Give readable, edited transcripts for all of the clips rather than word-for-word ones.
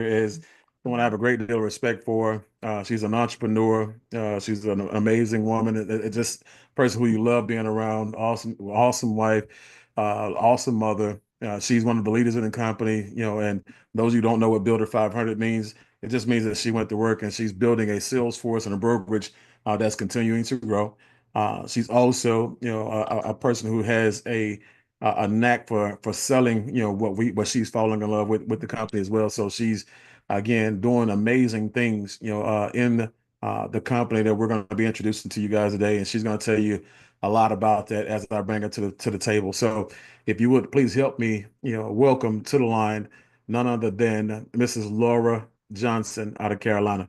is someone I have a great deal of respect for. She's an entrepreneur. She's an amazing woman. It just a person who you love being around. Awesome, awesome wife, awesome mother. She's one of the leaders in the company, and those who don't know what Builder 500 means, it just means that she went to work and she's building a sales force and a brokerage that's continuing to grow. She's also, a person who has a knack for selling, what she's falling in love with the company as well. So she's again doing amazing things, in the company that we're going to be introducing to you guys today, and she's going to tell you a lot about that as I bring her to the table. So if you would please help me, welcome to the line none other than Mrs. Laura Johnson out of Carolina.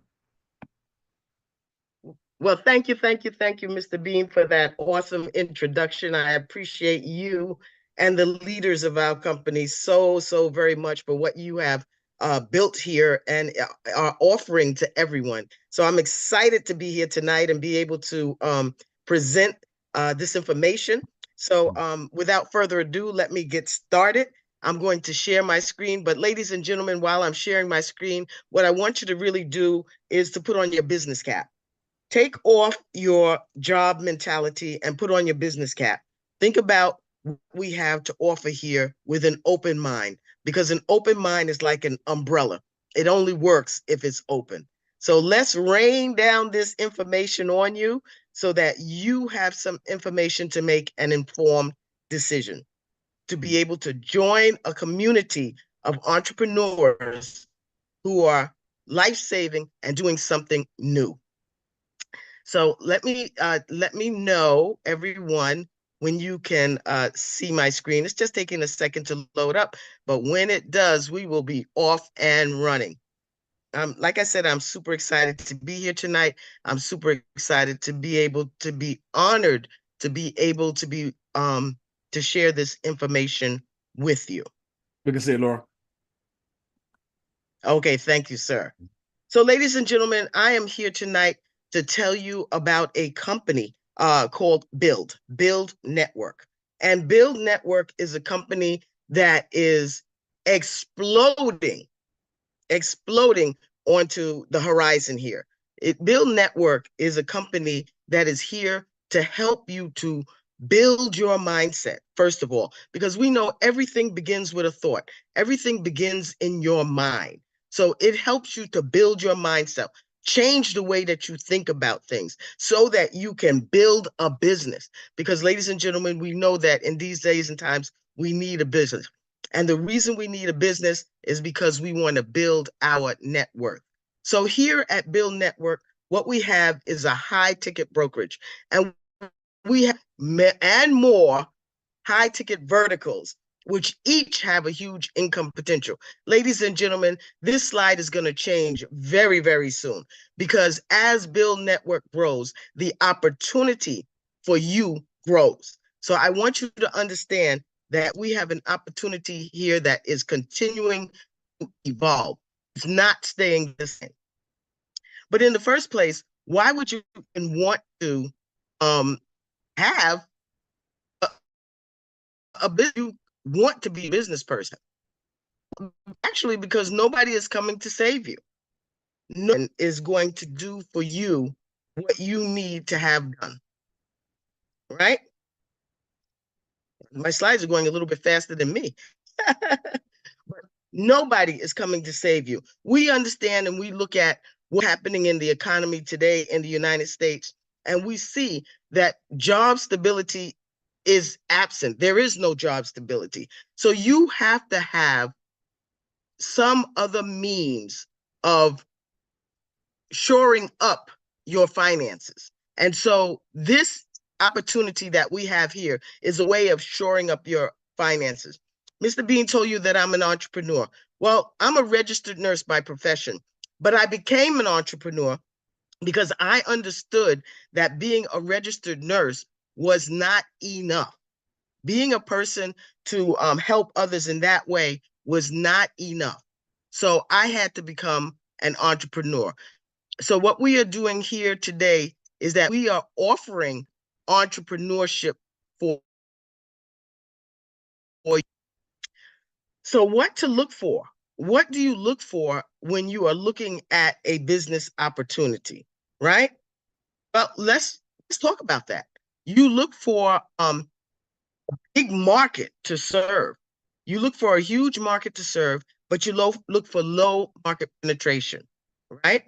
Well, thank you, Mr. Bean, for that awesome introduction. I appreciate you and the leaders of our company so very much for what you have built here and are offering to everyone. So I'm excited to be here tonight and be able to present this information. So without further ado, let me get started. I'm going to share my screen, but ladies and gentlemen, while I'm sharing my screen, what I want you to really do is to put on your business cap. Take off your job mentality and put on your business cap. Think about what we have to offer here with an open mind, because an open mind is like an umbrella. It only works if it's open. So let's rain down this information on you so that you have some information to make an informed decision, to be able to join a community of entrepreneurs who are life-saving and doing something new. So let me know, everyone, when you can see my screen. It's just taking a second to load up, but when it does, we will be off and running. Like I said, I'm super excited to be here tonight. I'm super excited to be able to be honored to be able to be to share this information with you. We can see it, Laura. Okay, thank you, sir. So, ladies and gentlemen, I am here tonight to tell you about a company called BYLD Network. And BYLD Network is a company that is exploding onto the horizon here. BYLD Network is a company that is here to help you to build your mindset, first of all, because we know everything begins with a thought. Everything begins in your mind. So it helps you to build your mindset, change the way that you think about things so that you can build a business. Because ladies and gentlemen, we know that in these days and times, we need a business. And the reason we need a business is because we want to build our net worth. So here at BYLD Network, what we have is a high ticket brokerage, and we have and more high ticket verticals, which each have a huge income potential. Ladies and gentlemen, this slide is going to change very soon, because as BYLD Network grows, the opportunity for you grows. So I want you to understand that we have an opportunity here that is continuing to evolve. It's not staying the same. But in the first place, why would you want to have a business? You want to be a business person? Actually, because nobody is coming to save you. No one is going to do for you what you need to have done. Right? My slides are going a little bit faster than me. But nobody is coming to save you. We understand and we look at what's happening in the economy today in the United States, and we see that job stability is absent. There is no job stability. So you have to have some other means of shoring up your finances. And so this opportunity that we have here is a way of shoring up your finances. Mr. Bean told you that I'm an entrepreneur. Well, I'm a registered nurse by profession, but I became an entrepreneur because I understood that being a registered nurse was not enough. Being a person to help others in that way was not enough. So I had to become an entrepreneur. So what we are doing here today is that we are offering entrepreneurship for you. So what to look for? what do you look for when you are looking at a business opportunity, right? Well, let's talk about that. You look for big market to serve. You look for a huge market to serve, but you look for low market penetration, right?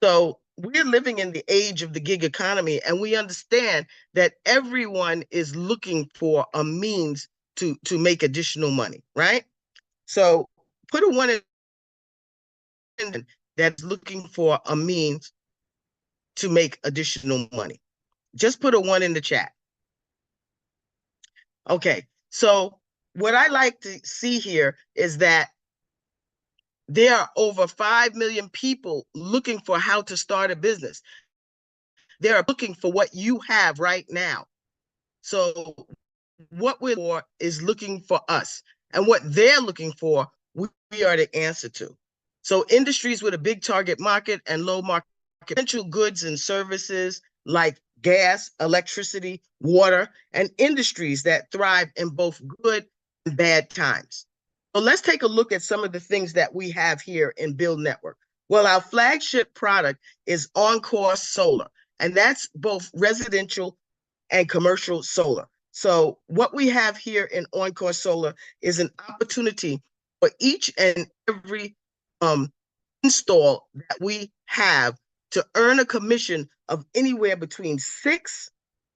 So we're living in the age of the gig economy, and we understand that everyone is looking for a means to make additional money, right? So put a one in that's looking for a means to make additional money. Just put a one in the chat. Okay, so what I like to see here is that there are over 5 million people looking for how to start a business. They're looking for what you have right now. So what we're for is looking for us, and what they're looking for, we are the answer to. So industries with a big target market and low market potential, goods and services like gas, electricity, water, and industries that thrive in both good and bad times. So let's take a look at some of the things that we have here in BYLD Network. Well, our flagship product is Encore Solar, and that's both residential and commercial solar. So what we have here in Encore Solar is an opportunity for each and every install that we have to earn a commission of anywhere between $6,000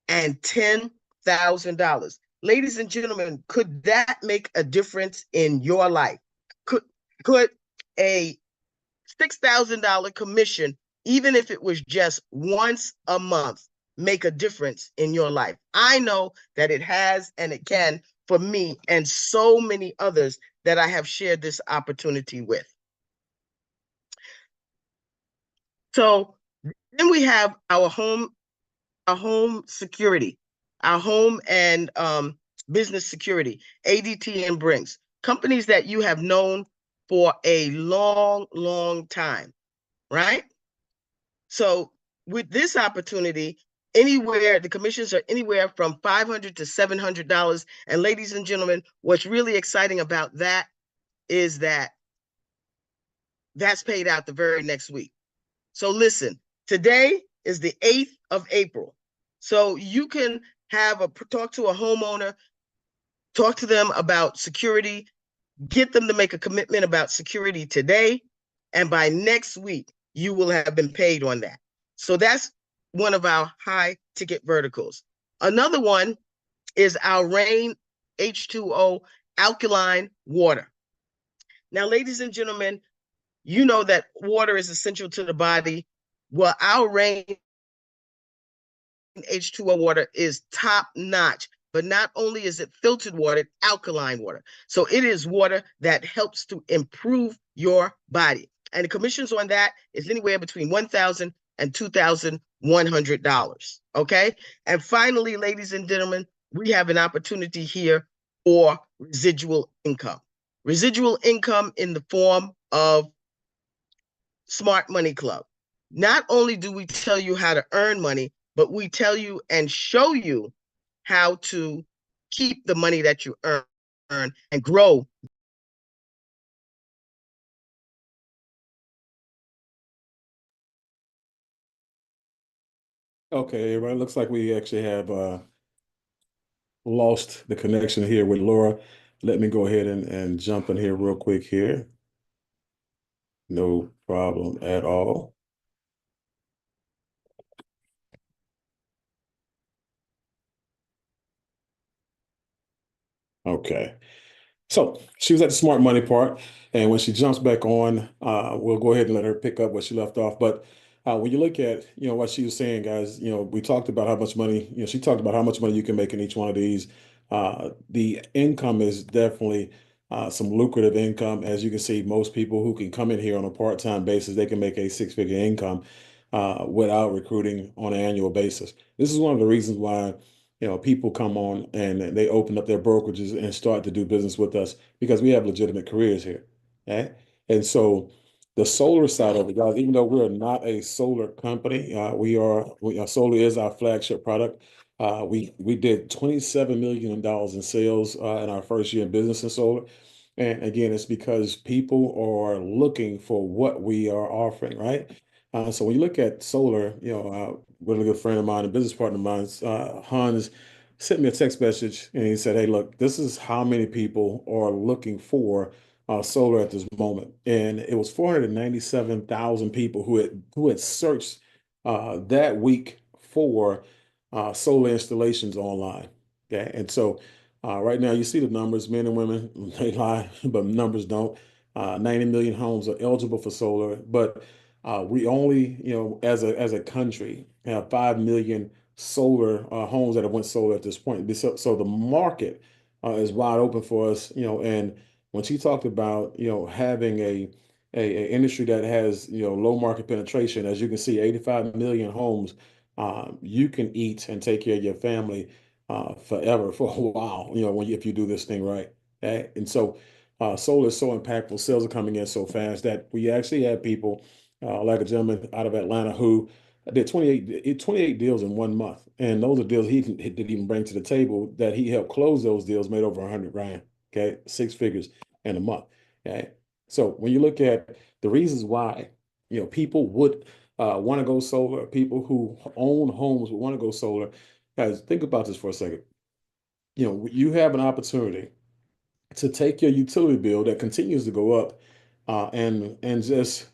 and $10,000. Ladies and gentlemen, could that make a difference in your life? Could a $6,000 commission, even if it was just once a month, make a difference in your life? I know that it has, and it can, for me and so many others that I have shared this opportunity with. So then we have our home security, our home and business security, ADT and Brinks, companies that you have known for a long, long time, right? So with this opportunity, the commissions are anywhere from $500 to $700. And ladies and gentlemen, what's really exciting about that is that that's paid out the very next week. So listen, today is the 8th of April. So you can talk to a homeowner, talk to them about security, get them to make a commitment about security today, and by next week, you will have been paid on that. So that's one of our high ticket verticals. Another one is our Rain H2O alkaline water. Now, ladies and gentlemen, you know that water is essential to the body. Well, our Rain H2O water is top notch, but not only is it filtered water, it's alkaline water. So it is water that helps to improve your body. And the commissions on that is anywhere between $1,000 and $2,100. Okay. And finally, ladies and gentlemen, we have an opportunity here for residual income. Residual income in the form of Smart Money Club. Not only do we tell you how to earn money, but we tell you and show you how to keep the money that you earn and grow. Okay, everybody, looks like we actually have lost the connection here with Laura. Let me go ahead and jump in here real quick here. No problem at all. Okay. So she was at the smart money part, and when she jumps back on, we'll go ahead and let her pick up where she left off. But when you look at, what she was saying, guys, we talked about how much money, she talked about how much money you can make in each one of these. The income is definitely some lucrative income. As you can see, most people who can come in here on a part-time basis, they can make a six-figure income without recruiting on an annual basis. This is one of the reasons why people come on and they open up their brokerages and start to do business with us because we have legitimate careers here. Okay. And so the solar side of it, guys, even though we're not a solar company, solar is our flagship product. We did $27 million in sales in our first year in business in solar. And again, it's because people are looking for what we are offering, right? So when you look at solar, a really good friend of mine, a business partner of mine, Hans, sent me a text message and he said, "Hey, look, this is how many people are looking for solar at this moment." And it was 497,000 people who had searched that week for solar installations online. Okay, and so right now, you see the numbers, men and women, they lie, but numbers don't. 90 million homes are eligible for solar, but we only, as a country, have 5 million solar homes that have went solar at this point. So the market is wide open for us, and when she talked about, having a industry that has, low market penetration, as you can see, 85 million homes, you can eat and take care of your family forever for a while, if you do this thing right. Okay? And so solar is so impactful. Sales are coming in so fast that we actually had people like a gentleman out of Atlanta who did 28 deals in 1 month. And those are deals he didn't even bring to the table that he helped close those deals, made over 100 grand. Okay. Six figures in a month. Okay. So when you look at the reasons why, people would want to go solar, people who own homes would want to go solar. Guys, think about this for a second. You have an opportunity to take your utility bill that continues to go up and just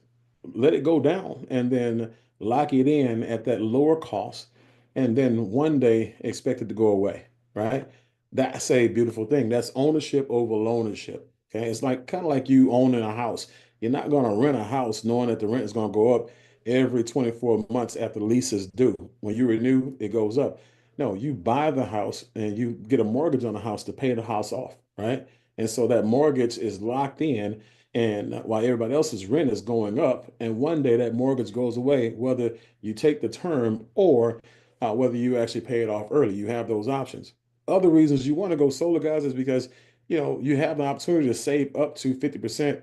let it go down and then lock it in at that lower cost and then one day expect it to go away, right? That's a beautiful thing. That's ownership over ownership. Okay. It's like kind of like you owning a house. You're not going to rent a house knowing that the rent is going to go up every 24 months after the lease is due. When you renew, it goes up. No, you buy the house and you get a mortgage on the house to pay the house off, right? And so that mortgage is locked in, and while everybody else's rent is going up, and one day that mortgage goes away, whether you take the term or whether you actually pay it off early, you have those options. Other reasons you want to go solar, guys, is because you have the opportunity to save up to 50%,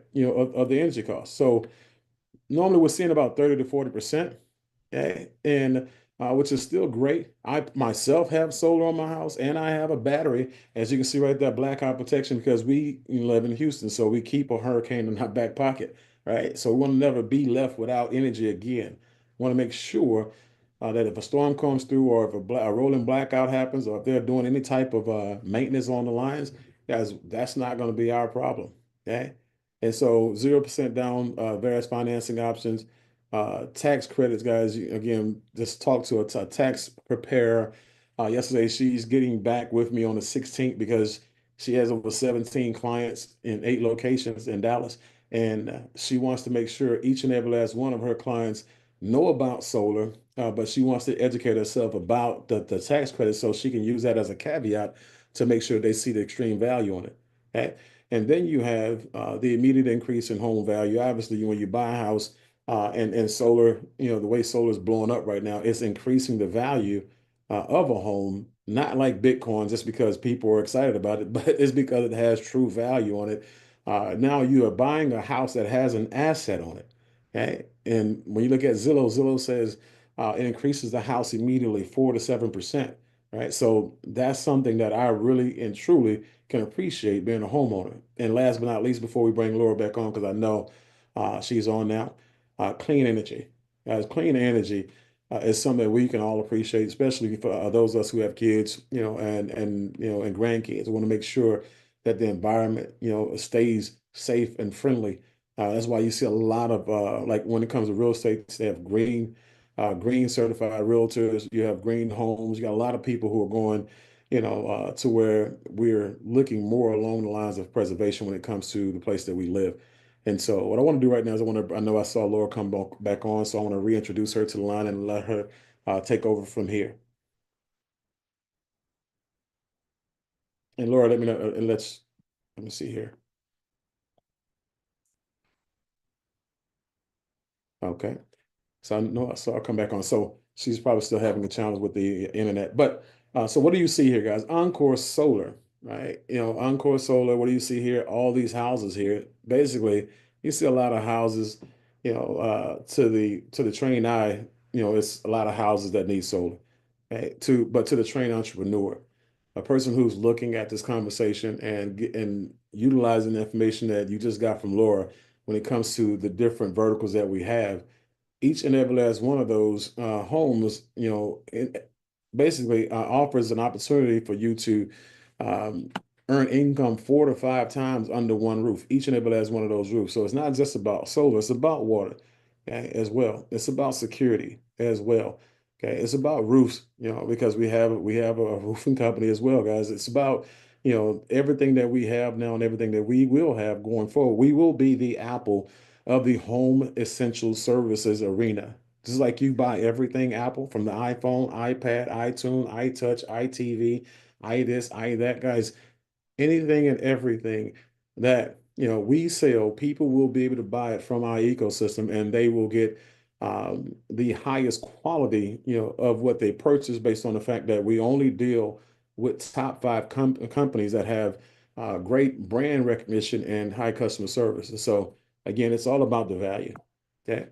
of the energy cost. So normally we're seeing about 30 to 40%. Okay. And which is still great. I myself have solar on my house and I have a battery, as you can see right there, blackout protection, because we live in Houston. So we keep a hurricane in our back pocket, right? So we want to never be left without energy again. Want to make sure that if a storm comes through or if a rolling blackout happens or if they're doing any type of maintenance on the lines, guys, that's not going to be our problem. Okay. And so 0% down, various financing options, tax credits, guys. Again, just talk to a tax preparer. Yesterday, she's getting back with me on the 16th because she has over 17 clients in 8 locations in Dallas. And she wants to make sure each and every last one of her clients know about solar, but she wants to educate herself about the tax credit so she can use that as a caveat to make sure they see the extreme value on it. Okay? And then you have the immediate increase in home value. Obviously, when you buy a house, and solar, the way solar is blowing up right now, it's increasing the value of a home, not like Bitcoin, just because people are excited about it, but it's because it has true value on it. Now you are buying a house that has an asset on it. Okay. And when you look at Zillow, Zillow says it increases the house immediately 4 to 7%. Right. So that's something that I really and truly can appreciate being a homeowner. And last but not least, before we bring Laura back on, because I know she's on now, clean energy. As clean energy is something that we can all appreciate, especially for those of us who have kids, and grandkids. We want to make sure that the environment, stays safe and friendly. That's why you see a lot of like when it comes to real estate, they have green certified realtors. You have green homes. You got a lot of people who are going, to where we're looking more along the lines of preservation when it comes to the place that we live. And so what I want to do right now is I know I saw Laura come back on, so I want to reintroduce her to the line and let her take over from here. And Laura, let me know, and let me see here. Okay. So I know I saw her come back on. So she's probably still having a challenge with the internet. But so what do you see here, guys? Encore Solar, right? Encore Solar, what do you see here? All these houses here. Basically, you see a lot of houses, to the trained eye, it's a lot of houses that need solar. Okay? But to the trained entrepreneur. a person who's looking at this conversation and utilizing the information that you just got from Laura when it comes to the different verticals that we have, each and every last one of those homes, basically offers an opportunity for you to um, earn income 4 to 5 times under one roof, each and every last one of those roofs. So it's not just about solar, it's about water, okay, as well. It's about security as well. Okay, it's about roofs, because we have a roofing company as well, guys. It's about, everything that we have now and everything that we will have going forward. We will be the Apple of the home essential services arena. Just like you buy everything Apple, from the iPhone, iPad, iTunes, iTouch, iTV, i this, i that, guys, anything and everything that we sell, people will be able to buy it from our ecosystem, and they will get the highest quality, of what they purchase, based on the fact that we only deal with top five companies that have great brand recognition and high customer service. And so again, it's all about the value. Okay.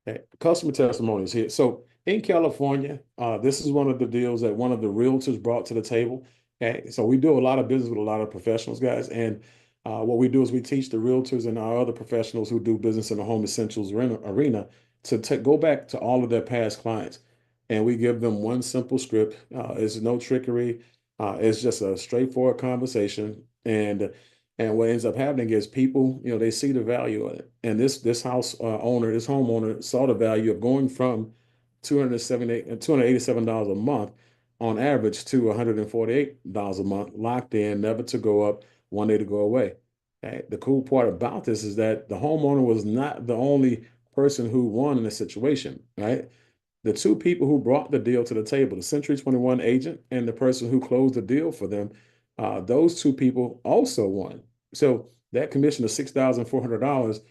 Okay, customer testimonials here. So in California, this is one of the deals that one of the realtors brought to the table. Okay, so we do a lot of business with a lot of professionals, guys, and what we do is we teach the realtors and our other professionals who do business in the home essentials arena to go back to all of their past clients, and we give them one simple script. It's no trickery. It's just a straightforward conversation, and what ends up happening is people, they see the value of it. And this this homeowner saw the value of going from $287 a month on average to $148 a month, locked in, never to go up, one day to go away. Okay? The cool part about this is that the homeowner was not the only person who won in this situation, right? The two people who brought the deal to the table, the Century 21 agent and the person who closed the deal for them, those two people also won. So that commission of $6,400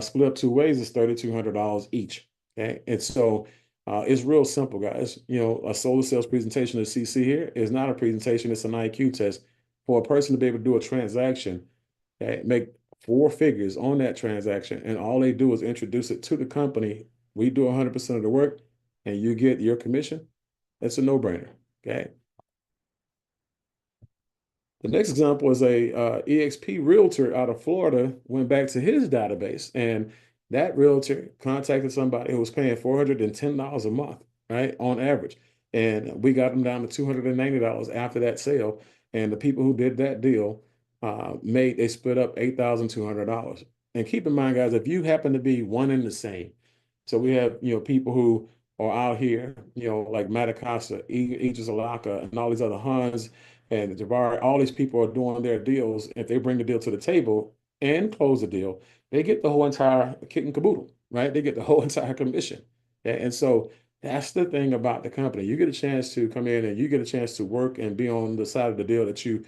split up two ways is $3,200 each. Okay. And so it's real simple, guys. A solar sales presentation at CC here is not a presentation, it's an IQ test for a person to be able to do a transaction, okay, make four figures on that transaction. And all they do is introduce it to the company. We do 100% of the work and you get your commission. It's a no-brainer. Okay. The next example is a EXP realtor out of Florida went back to his database, and that realtor contacted somebody who was paying $410 a month, right, on average. And we got them down to $290 after that sale. And the people who did that deal they split up $8,200. And keep in mind, guys, if you happen to be one and the same, so we have, people who are out here, like Matacasa, Aegis Alaka, and all these other Huns and Jabari, all these people are doing their deals. If they bring the deal to the table and close the deal, they get the whole entire kit and caboodle, right? They get the whole entire commission. Yeah, and so that's the thing about the company. You get a chance to come in and you get a chance to work and be on the side of the deal that you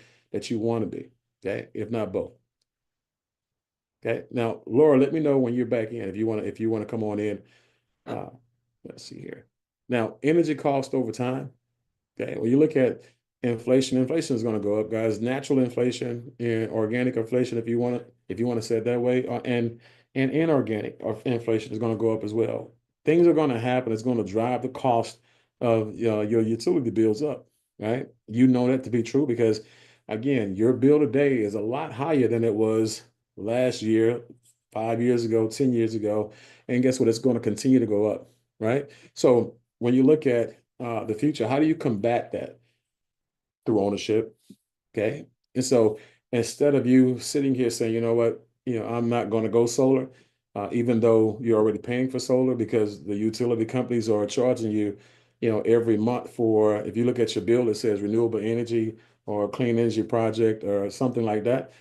want to be. Okay, if not both. Okay. Now, Laura, let me know when you're back in if you want to come on in. Uh, let's see here. Now, energy cost over time. Okay, when you look at inflation, inflation is going to go up, guys. Natural inflation and organic inflation, if you want to say it that way, and inorganic inflation is going to go up as well. Things are going to happen. It's going to drive the cost of your utility bills up, right? You know that to be true because, again, your bill today is a lot higher than it was last year, 5 years ago, 10 years ago, and guess what? It's going to continue to go up, right? So when you look at the future, how do you combat that? Through ownership. Okay. And so instead of you sitting here saying, you know what, I'm not going to go solar, even though you're already paying for solar because the utility companies are charging you, every month for, if you look at your bill, it says renewable energy or clean energy project or something like that.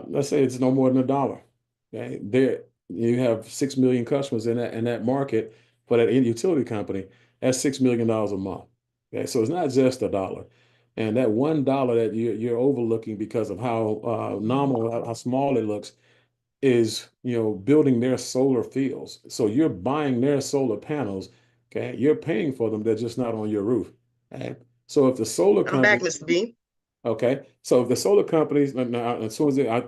Let's say it's no more than $1. Okay. There you have 6 million customers in that market for that utility company. That's $6 million a month. Okay. So it's not just $1. And that $1 that you're overlooking because of how nominal, how small it looks, is building their solar fields. So you're buying their solar panels. Okay, you're paying for them. They're just not on your roof. Okay, so if the solar I'm back, company, Mr. Bean. okay, so if the solar companies, now, as soon as I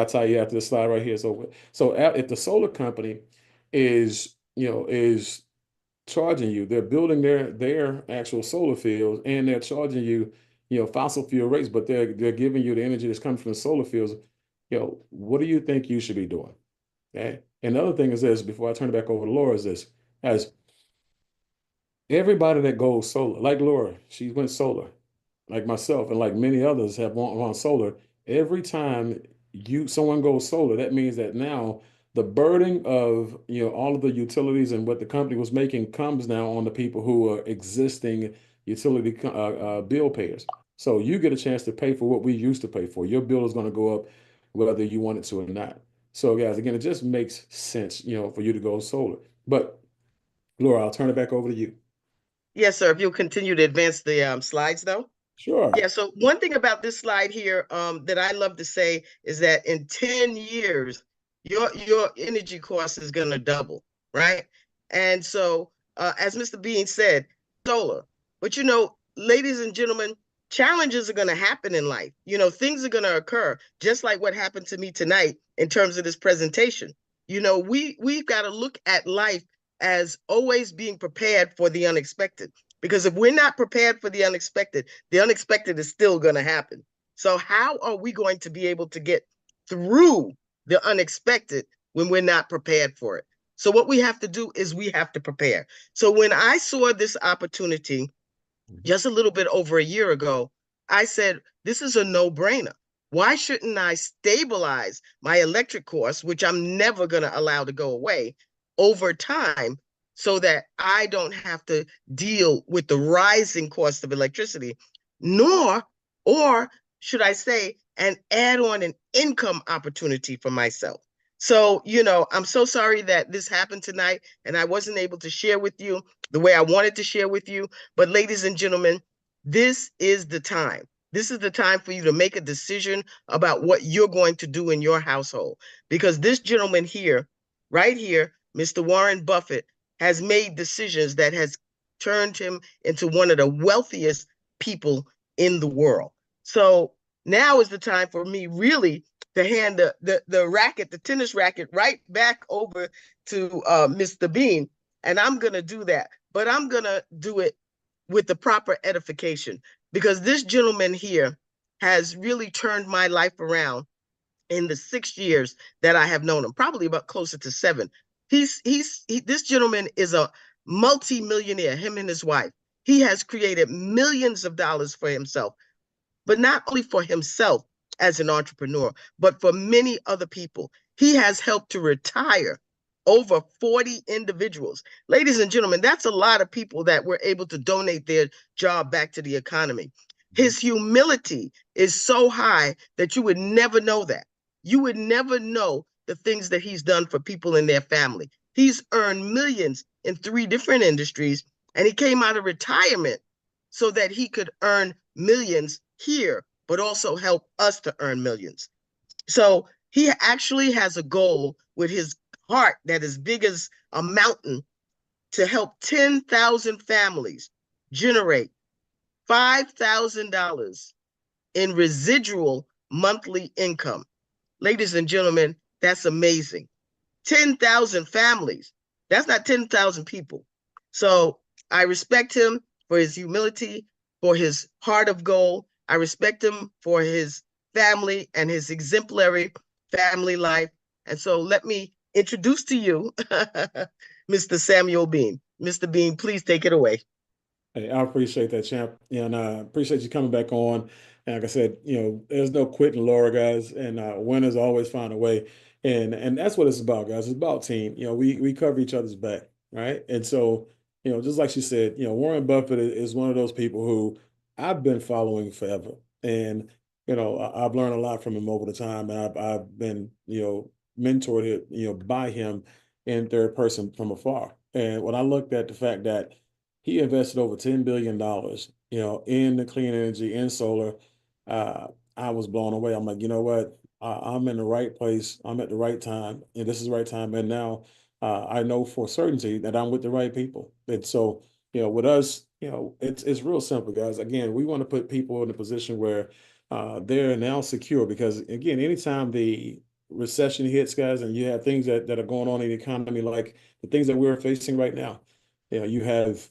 tell you after the slide right here, so if the solar company is charging you. They're building their actual solar fields, and they're charging you, fossil fuel rates, but they're giving you the energy that's coming from the solar fields. What do you think you should be doing? Okay. And the other thing is this, before I turn it back over to Laura, is this: as everybody that goes solar, like Laura, she went solar, like myself, and like many others have gone solar. Every time someone goes solar, that means that now the burden of all of the utilities and what the company was making comes now on the people who are existing utility bill payers. So you get a chance to pay for what we used to pay for. Your bill is going to go up whether you want it to or not. So guys, again, it just makes sense, for you to go solar. But Laura, I'll turn it back over to you. Yes, sir. If you'll continue to advance the slides, though. Sure. Yeah, so one thing about this slide here that I love to say is that in 10 years, your energy cost is going to double, right? And so, as Mr. Bean said, solar. But ladies and gentlemen, challenges are going to happen in life. Things are going to occur, just like what happened to me tonight in terms of this presentation. We've got to look at life as always being prepared for the unexpected. Because if we're not prepared for the unexpected is still going to happen. So, how are we going to be able to get through the unexpected when we're not prepared for it? So, what we have to do is we have to prepare. So, when I saw this opportunity just a little bit over a year ago, I said, this is a no brainer. Why shouldn't I stabilize my electric costs, which I'm never going to allow to go away over time, so that I don't have to deal with the rising cost of electricity, nor, or should I say, and add on an income opportunity for myself. So, I'm so sorry that this happened tonight and I wasn't able to share with you the way I wanted to share with you. But ladies and gentlemen, this is the time. This is the time for you to make a decision about what you're going to do in your household. Because this gentleman here, right here, Mr. Warren Buffett, has made decisions that has turned him into one of the wealthiest people in the world. So now is the time for me really to hand the racket, the tennis racket, right back over to Mr. Bean. And I'm going to do that. But I'm going to do it with the proper edification, because this gentleman here has really turned my life around in the 6 years that I have known him, probably about closer to 7. This gentleman is a multi-millionaire, him and his wife. He has created millions of dollars for himself, but not only for himself as an entrepreneur, but for many other people. He has helped to retire over 40 individuals. Ladies and gentlemen, that's a lot of people that were able to donate their job back to the economy. His humility is so high that you would never know that. You would never know the things that he's done for people in their family. He's earned millions in 3 different industries, and he came out of retirement so that he could earn millions here, but also help us to earn millions. So he actually has a goal with his heart that is big as a mountain to help 10,000 families generate $5,000 in residual monthly income. Ladies and gentlemen, that's amazing. 10,000 families. That's not 10,000 people. So I respect him for his humility, for his heart of gold. I respect him for his family and his exemplary family life. And so let me introduce to you Mr. Samuel Bean. Mr. Bean, please take it away. Hey, I appreciate that, champ, and appreciate you coming back on. And like I said, there's no quitting, Laura, guys, and winners always find a way, and that's what it's about, guys. It's about team. We cover each other's back, right? And so, just like she said, Warren Buffett is one of those people who I've been following forever, and I've learned a lot from him over the time, and I've been mentored, by him in third person from afar. And when I looked at the fact that he invested over $10 billion, in the clean energy, in solar. Uh, I was blown away. I'm like, you know what? I'm in the right place. I'm at the right time, and this is the right time. And now I know for certainty that I'm with the right people. And so, with us, it's real simple, guys. Again, we want to put people in a position where they're now secure because, again, anytime the recession hits, guys, and you have things that are going on in the economy, like the things that we're facing right now, you have,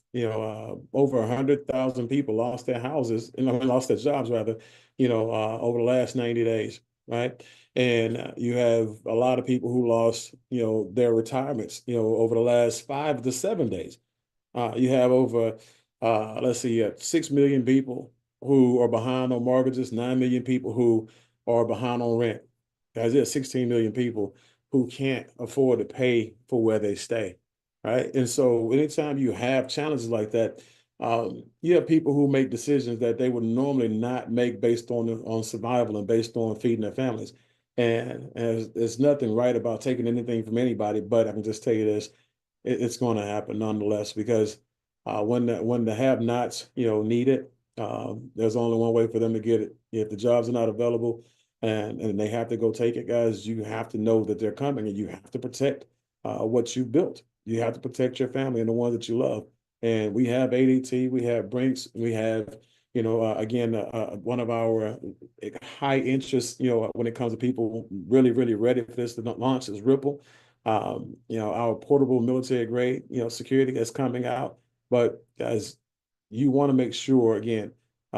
over 100,000 people lost their houses and lost their jobs rather, over the last 90 days, right? And you have a lot of people who lost, their retirements, over the last 5 to 7 days. You have over, let's see, 6 million people who are behind on mortgages, 9 million people who are behind on rent. Guys, there's 16 million people who can't afford to pay for where they stay, right? And so anytime you have challenges like that, you have people who make decisions that they would normally not make based on survival and based on feeding their families. And there's nothing right about taking anything from anybody, but I can just tell you this, it's going to happen nonetheless because when the have-nots need it, there's only one way for them to get it. If the jobs are not available and they have to go take it, guys, you have to know that they're coming and you have to protect what you've built. You have to protect your family and the ones that you love. And we have ADT, we have Brinks, we have again, one of our high interest, when it comes to people really, really ready for this to launch is Ripple. Our portable military grade, security that's coming out. But guys, you want to make sure again,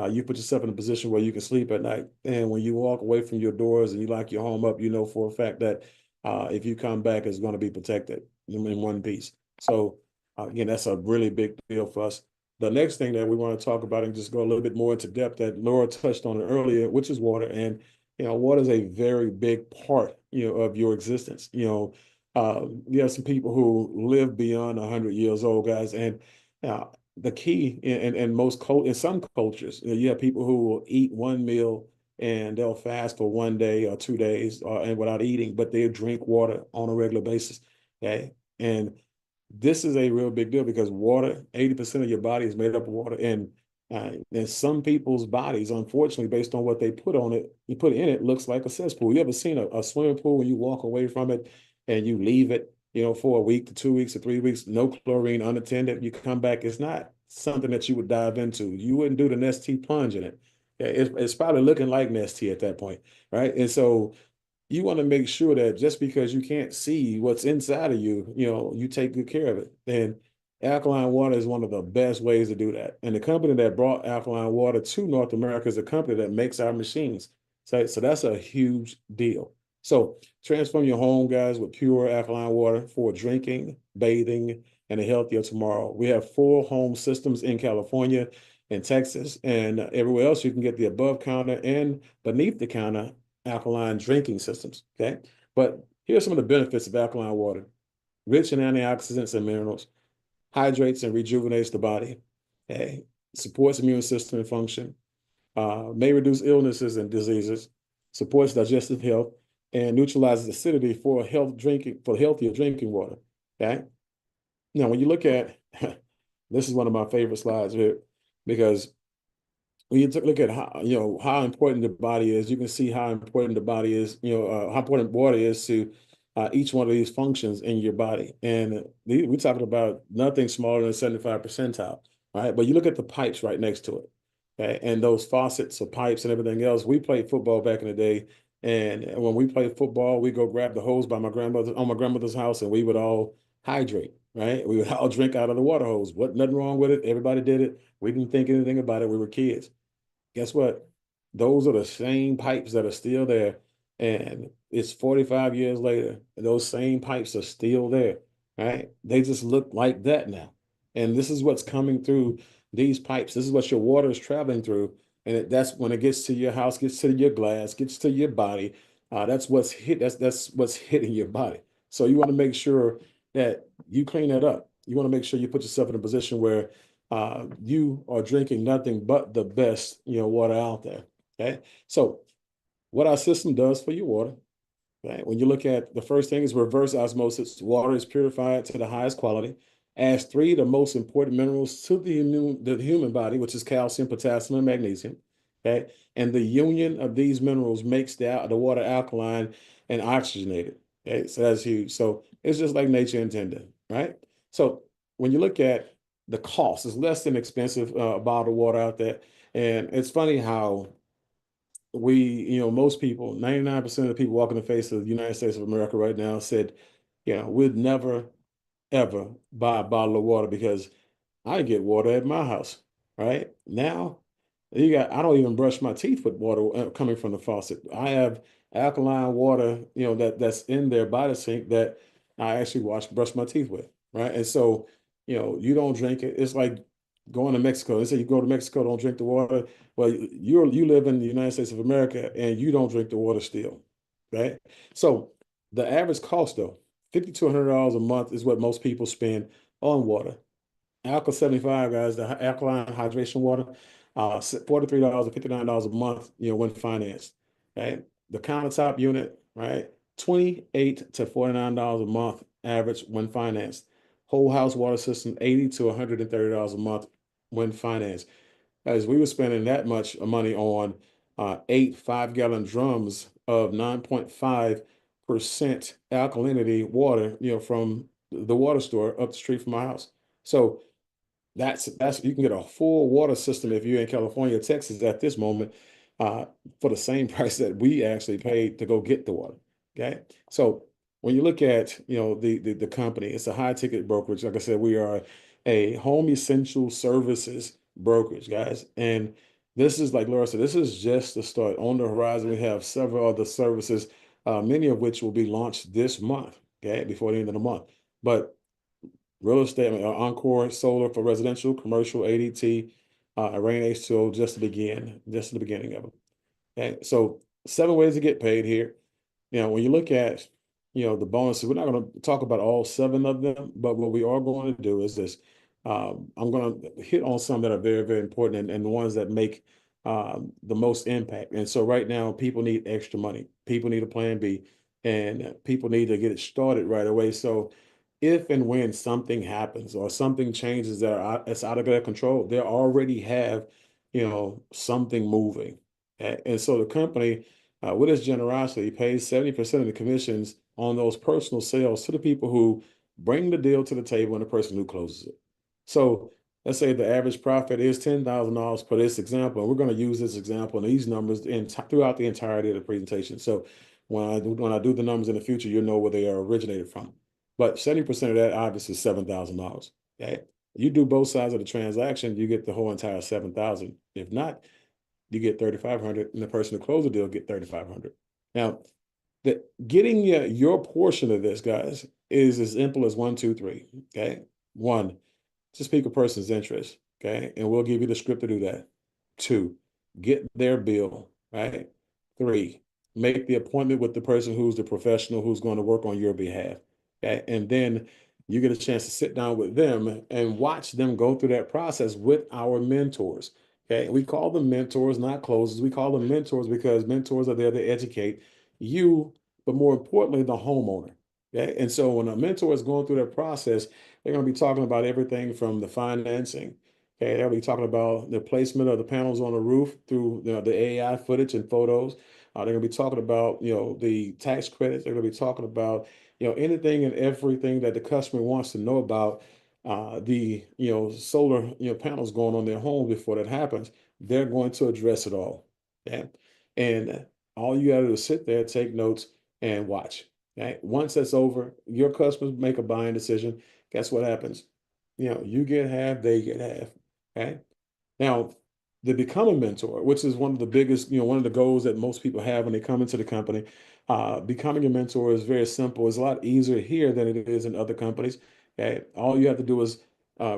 you put yourself in a position where you can sleep at night. And when you walk away from your doors and you lock your home up, you know for a fact that if you come back, it's going to be protected in one piece. So again, that's a really big deal for us. The next thing that we want to talk about and just go a little bit more into depth that Laura touched on it earlier, which is water. And water is a very big part, of your existence. You have some people who live beyond 100 years old, guys, and the key in in some cultures, you have people who will eat one meal and they'll fast for 1 day or 2 days and without eating, but they drink water on a regular basis. Okay, and this is a real big deal because water, 80% of your body is made up of water, and some people's bodies, unfortunately, based on what they put on it, you put in it, looks like a cesspool. You ever seen a swimming pool when you walk away from it and you leave it, for a week to 2 weeks to 3 weeks, no chlorine, unattended. You come back, it's not something that you would dive into. You wouldn't do the Nestea plunge in it. Yeah, it's probably looking like Nestea at that point, right? And so you want to make sure that just because you can't see what's inside of you, you take good care of it. And alkaline water is one of the best ways to do that. And the company that brought alkaline water to North America is a company that makes our machines. So that's a huge deal. So transform your home, guys, with pure alkaline water for drinking, bathing, and a healthier tomorrow. We have 4 home systems in California and Texas, and everywhere else you can get the above counter and beneath the counter alkaline drinking systems. Okay. But here's some of the benefits of alkaline water: rich in antioxidants and minerals, hydrates and rejuvenates the body, okay, supports immune system and function, may reduce illnesses and diseases, supports digestive health, and neutralizes acidity for healthier drinking water. Okay. Now, when you look at this is one of my favorite slides here because when you look at how important the body is, you can see how important the body is, how important water is to each one of these functions in your body. And we're talking about nothing smaller than 75 percentile, right? But you look at the pipes right next to it, okay? And those faucets or pipes and everything else. We played football back in the day, and when we played football, we go grab the hose by my grandmother's house, and we would all hydrate, right? We would all drink out of the water hose. What Nothing wrong with it. Everybody did it. We didn't think anything about it. We were kids. Guess what? Those are the same pipes that are still there. And it's 45 years later, and those same pipes are still there, right? They just look like that now. And this is what's coming through these pipes. This is what your water is traveling through. And that's when it gets to your house, gets to your glass, gets to your body. That's what's hit. That's what's hitting your body. So you want to make sure that you clean that up. You want to make sure you put yourself in a position where you are drinking nothing but the best, water out there. Okay. So what our system does for your water, right? When you look at the first thing is reverse osmosis. Water is purified to the highest quality, adds 3 of the most important minerals to the human body, which is calcium, potassium, and magnesium. Okay. And the union of these minerals makes the water alkaline and oxygenated. Okay. So that's huge. So it's just like nature intended, right? So when you look at the cost, it's less than expensive bottled water out there. And it's funny how most people, 99% of the people walking the face of the United States of America right now said, we'd never ever buy a bottle of water because I get water at my house, right? Now, I don't even brush my teeth with water coming from the faucet. I have alkaline water, that's in there by the sink that I actually brush my teeth with, right? And so, you don't drink it. It's like going to Mexico. They say you go to Mexico, don't drink the water. Well, you live in the United States of America and you don't drink the water still, right? So the average cost though, $5,200 a month is what most people spend on water. Alka 75, guys, the alkaline hydration water, $43 or $59 a month, when financed. Right. The countertop unit, right? $28 to $49 a month average when financed. Whole house water system, $80 to $130 a month when financed. As we were spending that much money on 8 5-gallon drums of 9.5% alkalinity water, from the water store up the street from my house. So that's you can get a full water system if you're in California, Texas at this moment, uh, for the same price that we actually paid to go get the water. Okay, so when you look at the company, it's a high ticket brokerage. Like I said, we are a home essential services brokerage, guys, and this is like Laura said, this is just the start. On the horizon, we have several other services, many of which will be launched this month. Okay, before the end of the month, but real estate, I mean, Encore Solar for residential, commercial, ADT, Rain H2O, just the beginning of it. Okay, so 7 ways to get paid here. When you look at, the bonuses, we're not going to talk about all 7 of them, but what we are going to do is this. I'm going to hit on some that are very, very important and the ones that make the most impact. And so right now, people need extra money. People need a plan B, and people need to get it started right away. So if and when something happens or something changes that's out of their control, they already have, something moving. And so the company, with its generosity, pays 70% of the commissions on those personal sales to the people who bring the deal to the table and the person who closes it. So let's say the average profit is $10,000 per this example. And we're going to use this example and these numbers throughout the entirety of the presentation. So when I do the numbers in the future, you'll know where they are originated from. But 70% of that obviously is $7,000. Okay. You do both sides of the transaction, you get the whole entire 7,000. If not, you get 3,500, and the person who closed the deal get 3,500. Now, getting your portion of this, guys, is as simple as one, two, three. Okay. One, just pique a person's interest. Okay. And we'll give you the script to do that. Two, get their bill, right? Three, make the appointment with the person who's the professional who's going to work on your behalf. Okay. And then you get a chance to sit down with them and watch them go through that process with our mentors. Okay. We call them mentors, not closers. We call them mentors because mentors are there to educate you, but more importantly, the homeowner. Okay. And so when a mentor is going through that process, they're going to be talking about everything from the financing. Okay, they'll be talking about the placement of the panels on the roof through the AI footage and photos. They're going to be talking about the tax credits. They're going to be talking about anything and everything that the customer wants to know about the solar panels going on their home before that happens. They're going to address it all. Okay, and all you got to do is sit there, take notes, and watch. Okay, once that's over, your customers make a buying decision. Guess what happens? You get half, they get half. Okay. Now, to become a mentor, which is one of the biggest, one of the goals that most people have when they come into the company, becoming a mentor is very simple. It's a lot easier here than it is in other companies. Okay. All you have to do is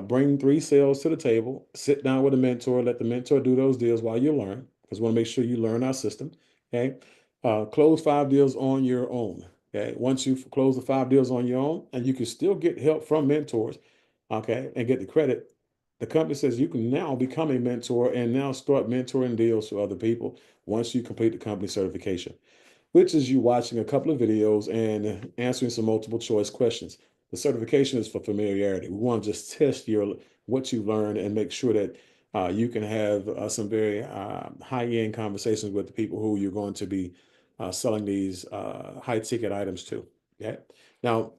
bring 3 sales to the table, sit down with a mentor, let the mentor do those deals while you learn, because we want to make sure you learn our system. Okay. Close 5 deals on your own. Okay. Once you close the 5 deals on your own, and you can still get help from mentors, okay, and get the credit, the company says you can now become a mentor and now start mentoring deals for other people once you complete the company certification, which is you watching a couple of videos and answering some multiple choice questions. The certification is for familiarity. We want to just test what you learn and make sure that you can have some very high-end conversations with the people who you're going to be selling these high-ticket items to. Okay. Now,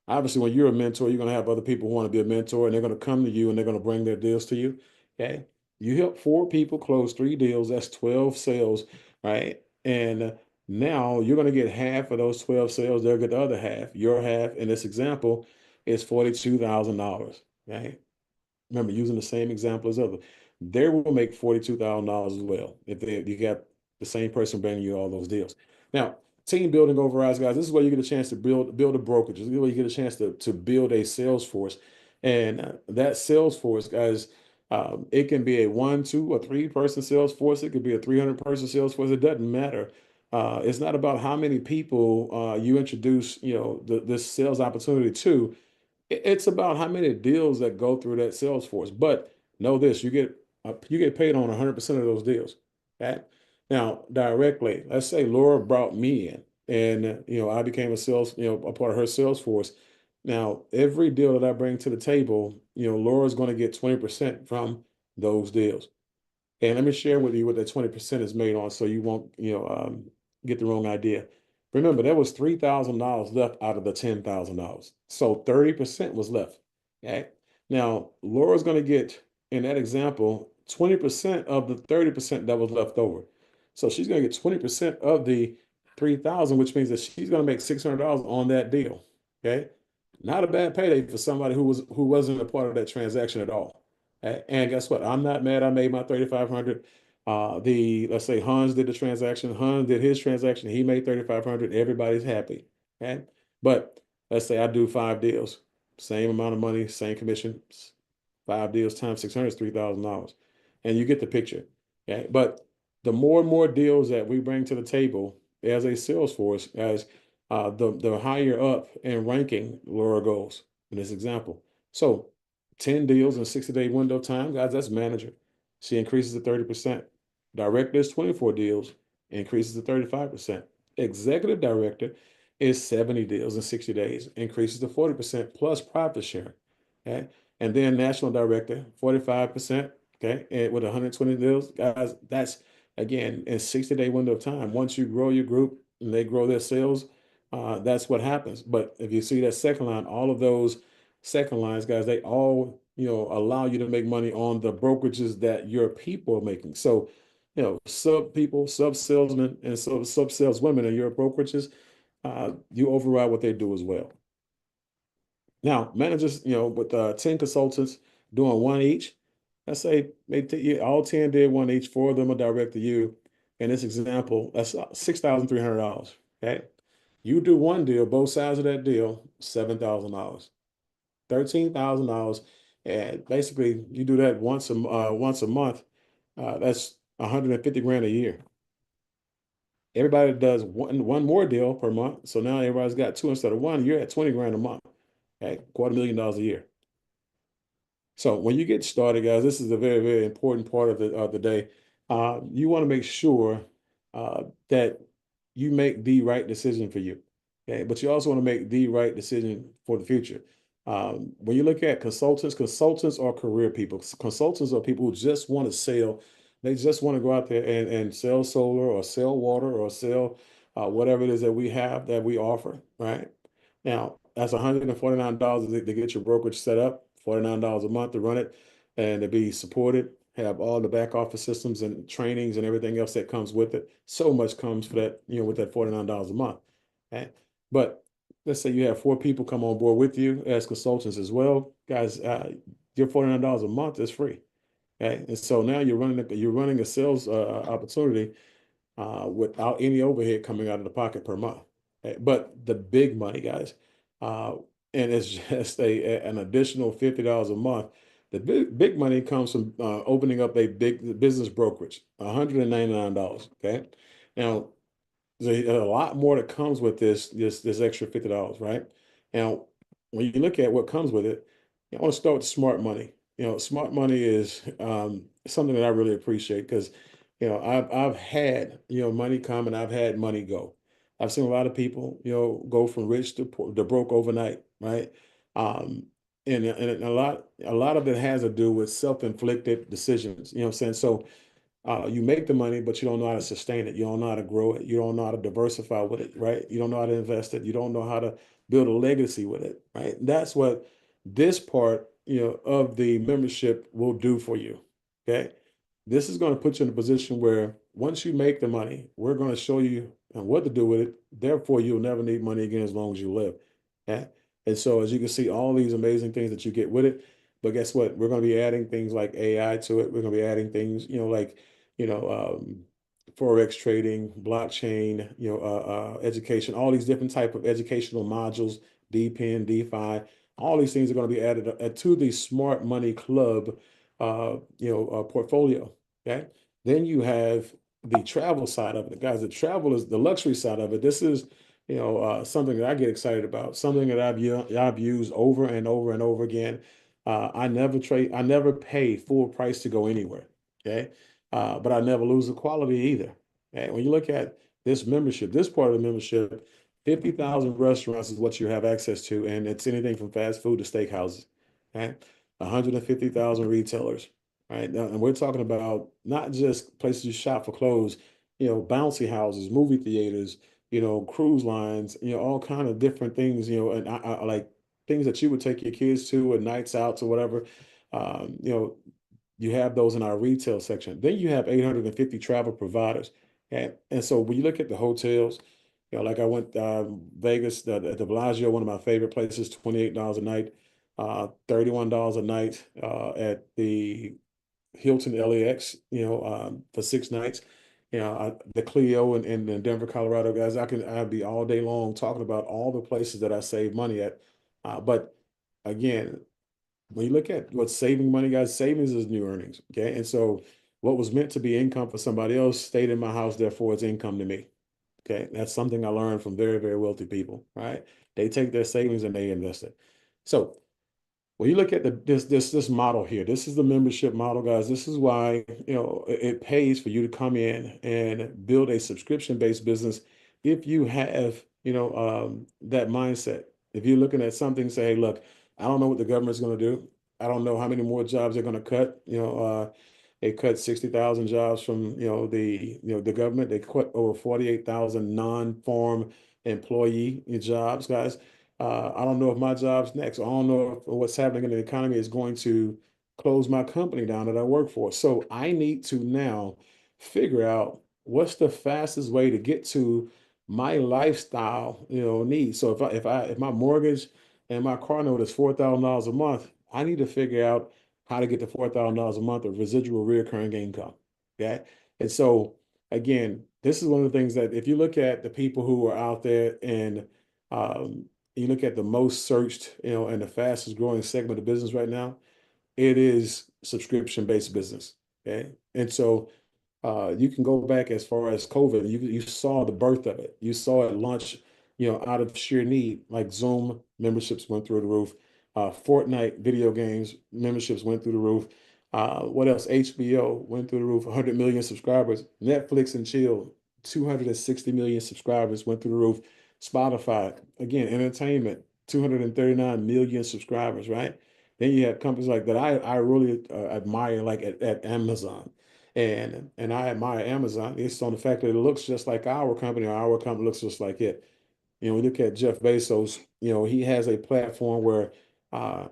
obviously, when you're a mentor, you're going to have other people who want to be a mentor, and they're going to come to you and they're going to bring their deals to you. Okay. You help 4 people close 3 deals. That's 12 sales, right? And now you're going to get half of those 12 sales. They'll get the other half. Your half in this example is $42,000. Right? Remember, using the same example as other, they will make $42,000 as well if you got the same person bringing you all those deals. Now, team building overrides, guys. This is where you get a chance to build a brokerage. This is where you get a chance to build a sales force, and that sales force, guys. It can be a one, two, or three-person sales force. It could be a 300-person sales force. It doesn't matter. It's not about how many people you introduce, this sales opportunity to. It's about how many deals that go through that sales force. But know this, you get paid on 100% of those deals. Okay. Now, directly, let's say Laura brought me in and I became a part of her sales force. Now, every deal that I bring to the table, Laura's going to get 20% from those deals. And let me share with you what that 20% is made on so you won't, get the wrong idea. Remember, there was $3,000 left out of the $10,000. So 30% was left. Okay. Now, Laura's going to get, in that example, 20% of the 30% that was left over. So she's going to get 20% of the 3,000, which means that she's going to make $600 on that deal. Okay. Not a bad payday for somebody who wasn't a part of that transaction at all. And guess what? I'm not mad. I made my 3,500. Let's say Hans did the transaction. Hans did his transaction. He made 3,500. Everybody's happy. Okay. But let's say I do 5 deals, same amount of money, same commission. 5 deals times 600 is $3,000. And you get the picture. Okay. But the more and more deals that we bring to the table as a sales force, as the higher up in ranking Laura goes in this example. So 10 deals in 60-day window time, guys, that's manager. She increases to 30%. Director is 24 deals, increases to 35%. Executive director is 70 deals in 60 days, increases to 40% plus profit share. Okay. And then national director, 45%. Okay. And with 120 deals, guys, that's again in 60-day window of time. Once you grow your group and they grow their sales, that's what happens. But if you see that second line, all of those second lines, guys, they all, allow you to make money on the brokerages that your people are making. So, sub people, sub salesmen, and sub saleswomen in your brokerages, you override what they do as well. Now, managers, with 10 consultants doing one each, let's say all 10 did one each, 4 of them are direct to you. In this example, that's $6,300. Okay. You do one deal, both sides of that deal, $7,000. $13,000, and basically you do that once a month. That's 150 grand a year. Everybody does one more deal per month, so now everybody's got two instead of one. You're at 20 grand a month. Okay, $250,000 a year. So when you get started, guys, this is a very, very important part of the day. You want to make sure that you make the right decision for you. Okay, but you also want to make the right decision for the future. When you look at consultants are career people. Consultants are people who just want to sell. They just want to go out there and sell solar or sell water or sell whatever it is that we have that we offer, right? Now, that's $149 to get your brokerage set up, $49 a month to run it, and to be supported, have all the back office systems and trainings and everything else that comes with it. So much comes for that, with that $49 a month. Okay? But let's say you have 4 people come on board with you as consultants as well. Guys, your $49 a month is free. Okay. And so now you're running a sales opportunity without any overhead coming out of the pocket per month. But the big money, guys, uh, and it's just an additional $50 a month. The big money comes from opening up a big business brokerage, $199. Okay, now there's a lot more that comes with this extra $50, right? Now, when you look at what comes with it, I want to start with smart money. Smart money is something that I really appreciate because I've had money come and I've had money go. I've seen a lot of people go from rich to broke overnight, right? Um, and a lot of it has to do with self-inflicted decisions. You know what I'm saying? So you make the money, but you don't know how to sustain it. You don't know how to grow it. You don't know how to diversify with it, right? You don't know how to invest it. You don't know how to build a legacy with it, right? That's what this part, of the membership will do for you. Okay. This is going to put you in a position where once you make the money, we're going to show you what to do with it. Therefore, you'll never need money again as long as you live. Okay. And so as you can see, all these amazing things that you get with it. But guess what? We're going to be adding things like AI to it. We're going to be adding things, like, you know, Forex trading, blockchain, education, all these different type of educational modules, DPIN, DeFi, all these things are going to be added to the Smart Money Club, portfolio. Okay. Then you have the travel side of it, guys. The travel is the luxury side of it. This is, something that I get excited about, something that I've used over and over and over again. I never pay full price to go anywhere. Okay. But I never lose the quality either. Okay. When you look at this membership, this part of the membership, 50,000 restaurants is what you have access to, and it's anything from fast food to steakhouses. Okay. 150,000 retailers. Right. Now, and we're talking about not just places you shop for clothes, bouncy houses, movie theaters, cruise lines, all kind of different things, and I like things that you would take your kids to, or nights out or whatever. Um, you know, you have those in our retail section. Then you have 850 travel providers. And so when you look at the hotels, like I went Vegas, the Bellagio, one of my favorite places, $28 a night, $31 a night at the Hilton LAX, for 6 nights. The Clio in Denver, Colorado, guys, I'd be all day long talking about all the places that I save money at. But again, when you look at what's saving money, guys, savings is new earnings. Okay. And so what was meant to be income for somebody else stayed in my house, therefore it's income to me. Okay. That's something I learned from very, very wealthy people, right? They take their savings and they invest it. So when you look at this model here, this is the membership model, guys. This is why it pays for you to come in and build a subscription-based business if you have that mindset. If you're looking at something, say, hey, look, I don't know what the government's going to do. I don't know how many more jobs they're going to cut. They cut 60,000 jobs from the government. They cut over 48,000 non-farm employee jobs, guys. I don't know if my job's next. I don't know if what's happening in the economy is going to close my company down that I work for. So I need to now figure out what's the fastest way to get to my lifestyle, needs. So if my mortgage and my car note is $4,000 a month, I need to figure out how to get to $4,000 a month of residual recurring income. Okay. And so again, this is one of the things that if you look at the people who are out there and um, you look at the most searched, and the fastest growing segment of business right now, it is subscription based business. Okay. And so you can go back as far as COVID. You saw the birth of it. You saw it launch, out of sheer need. Like Zoom memberships went through the roof. Fortnite video games memberships went through the roof. What else? HBO went through the roof. 100 million subscribers. Netflix and chill, 260 million subscribers went through the roof. Spotify, again, entertainment, 239 million subscribers. Right. Then you have companies like that I really admire, like at Amazon. And I admire Amazon based on the fact that it looks just like our company, or our company looks just like it. We look at Jeff Bezos, he has a platform where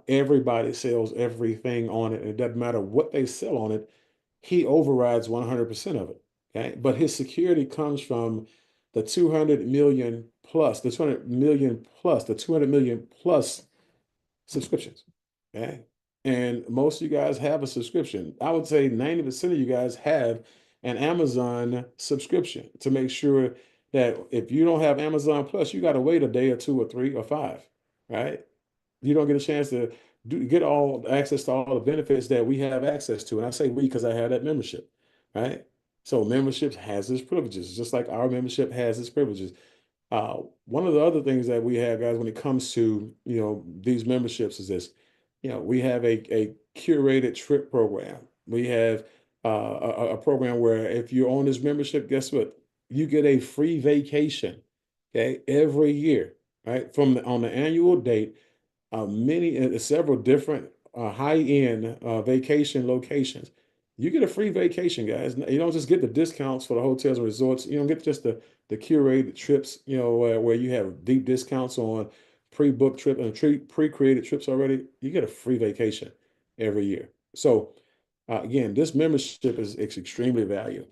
everybody sells everything on it. And it doesn't matter what they sell on it, he overrides 100% of it. Okay. But his security comes from the 200 million plus, the 200 million plus, the 200 million plus subscriptions. Okay. And most of you guys have a subscription. I would say 90% of you guys have an Amazon subscription to make sure that if you don't have Amazon Plus, you got to wait a day or two or three or five, right? You don't get a chance to get all access to all the benefits that we have access to. And I say we because I have that membership, right? So membership has its privileges, just like our membership has its privileges. One of the other things that we have, guys, when it comes to these memberships is this. We have a curated trip program. We have a program where if you're on this membership, guess what? You get a free vacation, okay, every year, right? On the annual date, several different high-end vacation locations. You get a free vacation, guys. You don't just get the discounts for the hotels and resorts. You don't get just the curated trips, where you have deep discounts on pre-booked trip and pre-created trips already. You get a free vacation every year. So again, this membership is extremely valuable.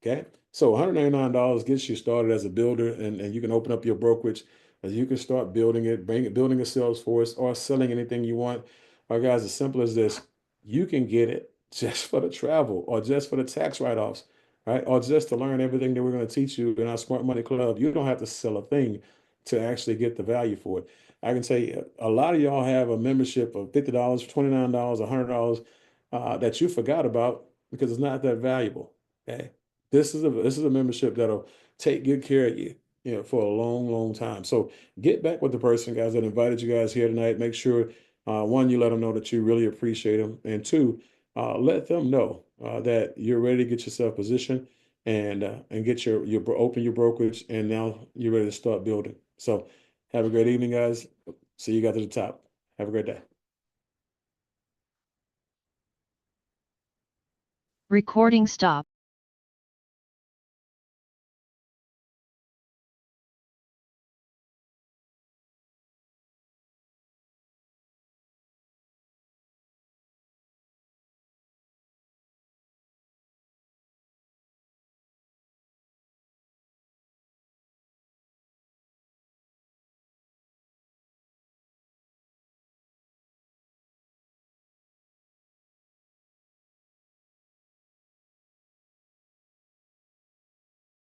Okay. So $199 gets you started as a builder, and you can open up your brokerage. You can start building it, building a sales force or selling anything you want. Guys, as simple as this, you can get it just for the travel or just for the tax write-offs, right? Or just to learn everything that we're going to teach you in our Smart Money Club. You don't have to sell a thing to actually get the value for it. I can tell you, a lot of y'all have a membership of $50, $29, $100 that you forgot about because it's not that valuable. Okay, this is a membership that'll take good care of you, for a long, long time. So get back with the person, guys, that invited you guys here tonight. Make sure, one, you let them know that you really appreciate them, and two, let them know that you're ready to get yourself positioned and get your open your brokerage, and now you're ready to start building. So have a great evening, guys. See you guys at the top. Have a great day. Recording stop.